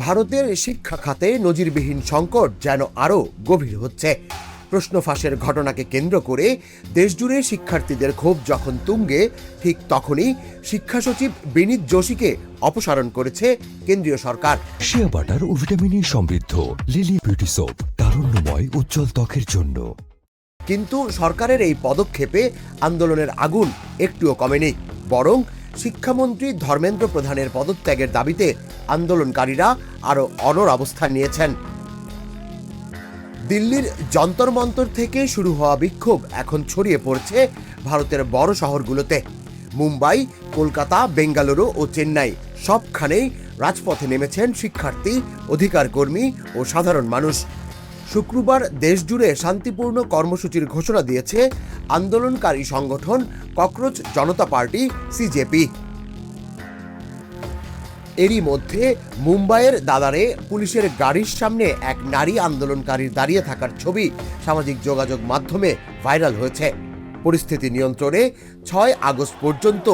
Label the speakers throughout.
Speaker 1: ভারতের শিক্ষা খাতে নজিরবিহীন সংকট যেন আরও গভীর হচ্ছে। প্রশ্ন ফাঁসের ঘটনাকে কেন্দ্র করে দেশজুড়ে শিক্ষার্থীদের ক্ষোভ যখন তুঙ্গে, ঠিক তখনই শিক্ষা সচিব বিনীত যোশীকে অপসারণ করেছে কেন্দ্রীয় সরকার।
Speaker 2: শিয়া বাটার ও ভিটামিন সমৃদ্ধ লিলি বিউটি সোপ, তারুণ্যময় উজ্জ্বল ত্বকের জন্য।
Speaker 1: কিন্তু সরকারের এই পদক্ষেপে আন্দোলনের আগুন একটুও কমেনি, বরং শিক্ষামন্ত্রী ধর্মেন্দ্র প্রধানের পদত্যাগের দাবিতে আন্দোলনকারীরা আরও অনড় অবস্থান নিয়েছেন। দিল্লির যন্তর মন্তর থেকে শুরু হওয়া বিক্ষোভ এখন ছড়িয়ে পড়ছে ভারতের বড় শহরগুলোতে। মুম্বাই, কলকাতা, বেঙ্গালুরু ও চেন্নাই সবখানেই রাজপথে নেমেছেন শিক্ষার্থী, অধিকার কর্মী ও সাধারণ মানুষ। শুক্রবার দেশজুড়ে শান্তিপূর্ণ কর্মসূচির ঘোষণা দিয়েছে আন্দোলনকারী সংগঠন ককরোচ জনতা পার্টি সিজেপি। এরই মধ্যে মুম্বাইয়ের দাদারে পুলিশের গাড়ির সামনে এক নারী আন্দোলনকারীর দাঁড়িয়ে থাকার ছবি সামাজিক যোগাযোগ মাধ্যমে ভাইরাল হয়েছে। পরিস্থিতি নিয়ন্ত্রণে 6 আগস্ট পর্যন্ত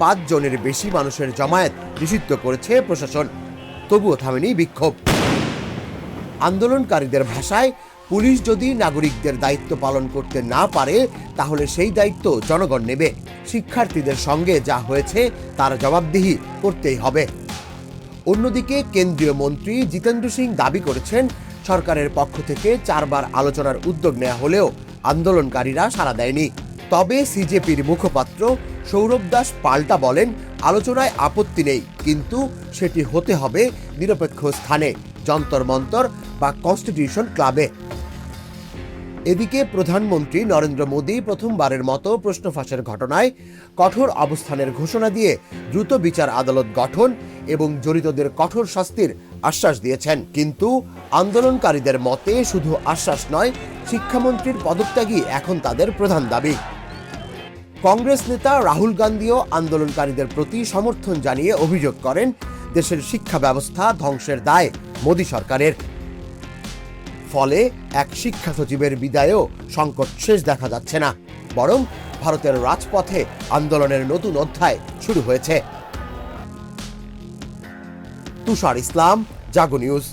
Speaker 1: 5 জনের বেশি মানুষের জমায়েত নিষিদ্ধ করেছে প্রশাসন। তবুও থামেনি বিক্ষোভ। আন্দোলনকারীদের ভাষায়, পুলিশ যদি নাগরিকদের দায়িত্ব পালন করতে না পারে তাহলে সেই দায়িত্ব জনগণ নেবে। শিক্ষার্থীদের সঙ্গে যা হয়েছে তার জবাবদিহি করতেই হবে। অন্যদিকে কেন্দ্রীয় মন্ত্রী জিতেন্দ্র সিং দাবি করেছেন, সরকারের পক্ষ থেকে 4 বার আলোচনার উদ্যোগ নেওয়া হলেও আন্দোলনকারীরা সাড়া দেয়নি। তবে সিজেপির মুখপাত্র সৌরভ দাস পাল্টা বলেন, আলোচনায় আপত্তি নেই, কিন্তু সেটি হতে হবে নিরপেক্ষ স্থানে, যন্তর মন্তর বা কনস্টিটিউশন ক্লাবে। এদিকে প্রধানমন্ত্রী নরেন্দ্র মোদী প্রথমবারের মতো প্রশ্ন ফাঁসের ঘটনায় কঠোর অবস্থানের ঘোষণা দিয়ে দ্রুত বিচার আদালত গঠন এবং জড়িতদের কঠোর শাস্তির আশ্বাস দিয়েছেন। কিন্তু আন্দোলনকারীদের মতে শুধু আশ্বাস নয়, শিক্ষামন্ত্রীর পদত্যাগই এখন তাদের প্রধান দাবি। কংগ্রেস নেতা রাহুল গান্ধীও আন্দোলনকারীদের প্রতি সমর্থন জানিয়ে অভিযোগ করেন, দেশের শিক্ষা ব্যবস্থা ধ্বংসের দায় মোদী সরকারের। ফলে এক শিক্ষা সচিবের বিদায়েও সংকট শেষ দেখা যাচ্ছে না, বরং ভারতের রাজপথে আন্দোলনের নতুন অধ্যায় শুরু হয়েছে। তুষার ইসলাম, জাগো নিউজ।